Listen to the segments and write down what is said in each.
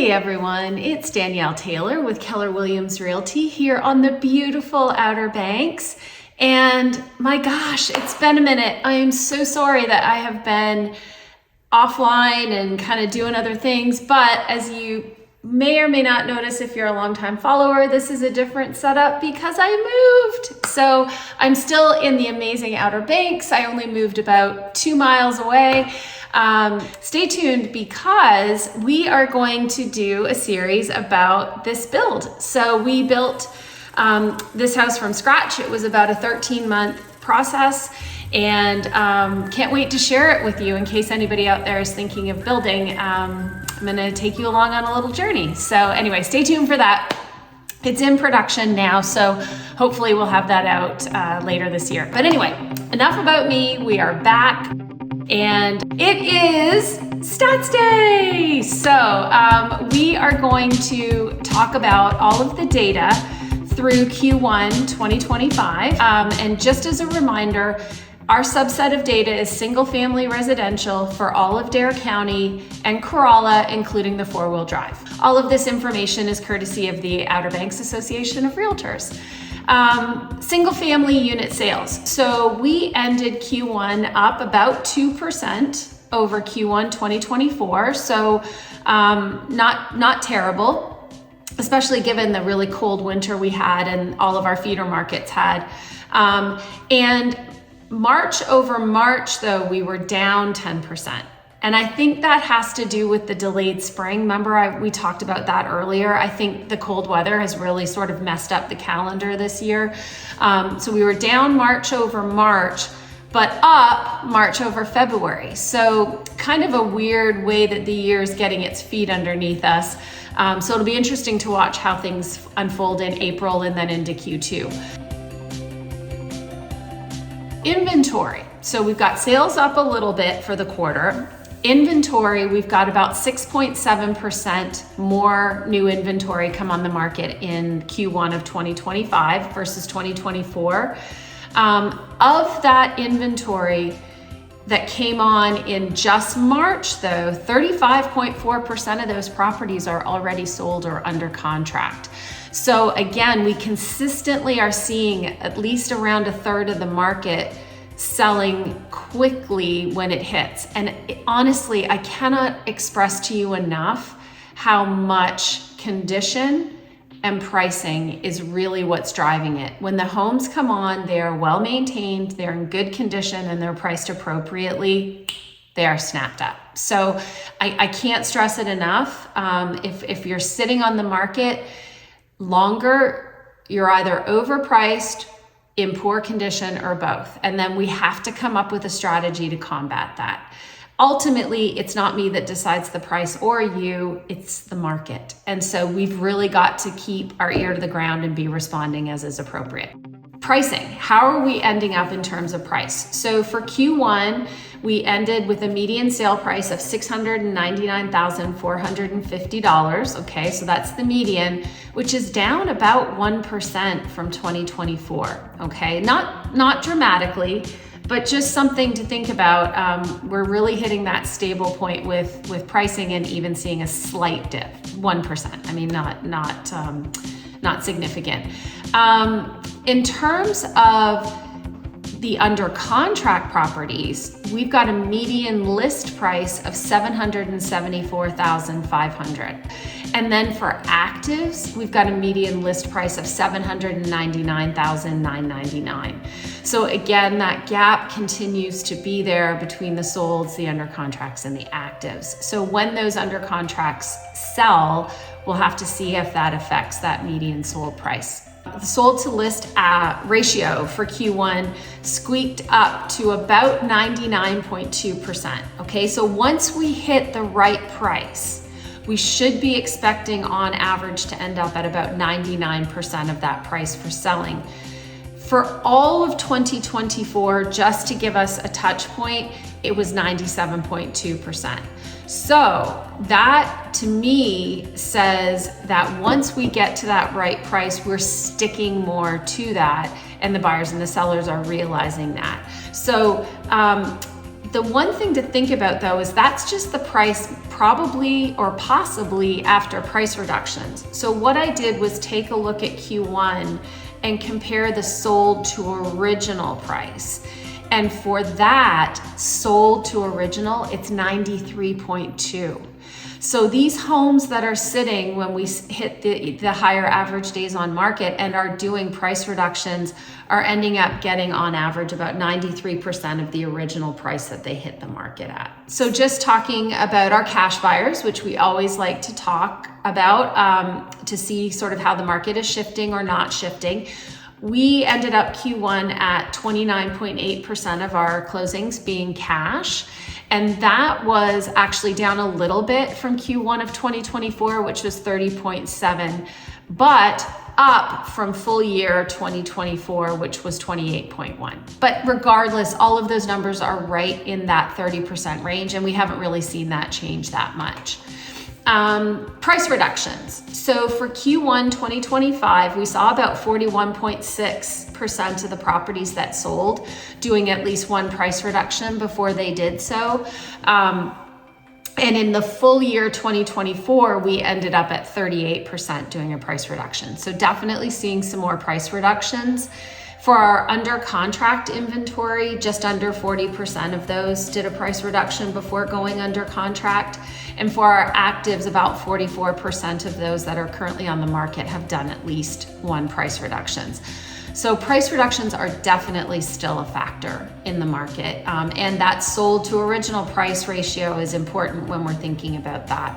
Hey everyone, it's Danielle Taylor with Keller Williams Realty here on the beautiful Outer Banks. And my gosh, it's been a minute. I am so sorry that I have been offline and kind of doing other things, but as you may or may not notice if you're a longtime follower, this is a different setup because I moved. So I'm still in the amazing Outer Banks. I only moved about 2 miles away. Stay tuned because we are going to do a series about this build. So we built this house from scratch. It was about a 13-month process, and can't wait to share it with you in case anybody out there is thinking of building. I'm gonna take you along on a little journey. So anyway, stay tuned for that. It's in production now, so hopefully we'll have that out later this year. But anyway, enough about me. We are back. And it is Stats Day. So we are going to talk about all of the data through Q1 2025. And just as a reminder, our subset of data is single family residential for all of Dare County and Corolla, including the 4-wheel drive. All of this information is courtesy of the Outer Banks Association of Realtors. Single family unit sales. So we ended Q1 up about 2% over Q1 2024. So not terrible, especially given the really cold winter we had and all of our feeder markets had. And March over March though, we were down 10%. And I think that has to do with the delayed spring. Remember, we talked about that earlier. I think the cold weather has really sort of messed up the calendar this year. So we were down March over March, but up March over February. So kind of a weird way that the year is getting its feet underneath us. So it'll be interesting to watch how things unfold in April and then into Q2. Inventory. So we've got sales up a little bit for the quarter. Inventory, we've got about 6.7% more new inventory come on the market in Q1 of 2025 versus 2024. Of that inventory that came on in just March though, 35.4% of those properties are already sold or under contract. So again, we consistently are seeing at least around a third of the market selling quickly when it hits. And honestly, I cannot express to you enough how much condition and pricing is really what's driving it. When the homes come on, they are well maintained, they're in good condition, and they're priced appropriately, they are snapped up. So I can't stress it enough. If you're sitting on the market longer, you're either overpriced, in poor condition, or both. And then we have to come up with a strategy to combat that. Ultimately, it's not me that decides the price or you, it's the market. And so we've really got to keep our ear to the ground and be responding as is appropriate. Pricing, how are we ending up in terms of price? So for Q1, we ended with a median sale price of $699,450. Okay, so that's the median, which is down about 1% from 2024. Okay, not dramatically, but just something to think about. We're really hitting that stable point with pricing and even seeing a slight dip, 1%. I mean, not significant. In terms of the under contract properties, we've got a median list price of $774,500. And then for actives, we've got a median list price of $799,999. So again, that gap continues to be there between the solds, the under contracts, and the actives. So when those under contracts sell, we'll have to see if that affects that median sold price. The sold to list ratio for Q1 squeaked up to about 99.2%. Okay, so once we hit the right price, we should be expecting on average to end up at about 99% of that price for selling. For all of 2024, just to give us a touch point, it was 97.2%. So that to me says that once we get to that right price, we're sticking more to that, and the buyers and the sellers are realizing that. So The one thing to think about though is that's just the price probably or possibly after price reductions. So what I did was take a look at Q1 and compare the sold to original price. And for that sold to original, it's 93.2. So these homes that are sitting when we hit the higher average days on market and are doing price reductions are ending up getting on average about 93% of the original price that they hit the market at. So just talking about our cash buyers, which we always like to talk about to see sort of how the market is shifting or not shifting. We ended up Q1 at 29.8% of our closings being cash. And that was actually down a little bit from Q1 of 2024, which was 30.7, but up from full year 2024, which was 28.1. But regardless, all of those numbers are right in that 30% range, and we haven't really seen that change that much. Price reductions. So for Q1 2025, we saw about 41.6% of the properties that sold doing at least one price reduction before they did so. And in the full year 2024, we ended up at 38% doing a price reduction. So definitely seeing some more price reductions. For our under contract inventory, just under 40% of those did a price reduction before going under contract. And for our actives, about 44% of those that are currently on the market have done at least one price reductions. So price reductions are definitely still a factor in the market. And that sold to original price ratio is important when we're thinking about that.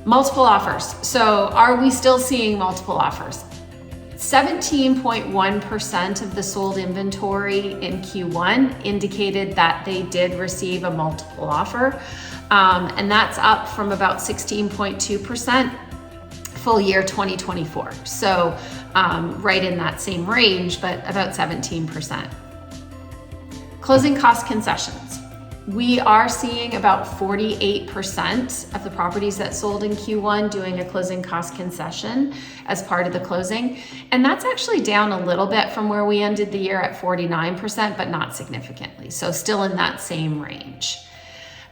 Multiple offers. So are we still seeing multiple offers? 17.1% of the sold inventory in Q1 indicated that they did receive a multiple offer. And that's up from about 16.2% full year 2024. So right in that same range, but about 17%. Closing cost concessions. We are seeing about 48% of the properties that sold in Q1 doing a closing cost concession as part of the closing. And that's actually down a little bit from where we ended the year at 49%, but not significantly. So still in that same range.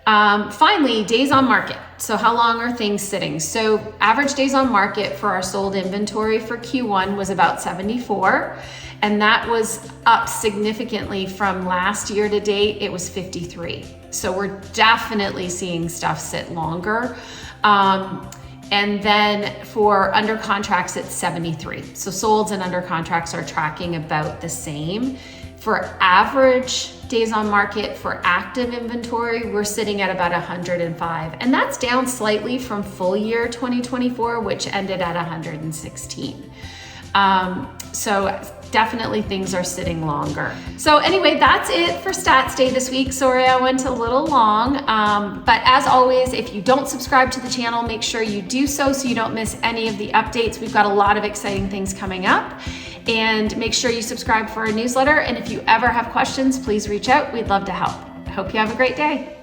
Finally, days on market. So how long are things sitting? So average days on market for our sold inventory for Q1 was about 74. And that was up significantly from last year to date, it was 53. So we're definitely seeing stuff sit longer. And then for under contracts, it's 73. So solds and under contracts are tracking about the same. For average days on market for active inventory, we're sitting at about 105. And that's down slightly from full year 2024, which ended at 116. So definitely things are sitting longer. So anyway, that's it for Stats Day this week. Sorry, I went a little long. But as always, if you don't subscribe to the channel, make sure you do so you don't miss any of the updates. We've got a lot of exciting things coming up. And make sure you subscribe for our newsletter. And if you ever have questions, please reach out. We'd love to help. I hope you have a great day.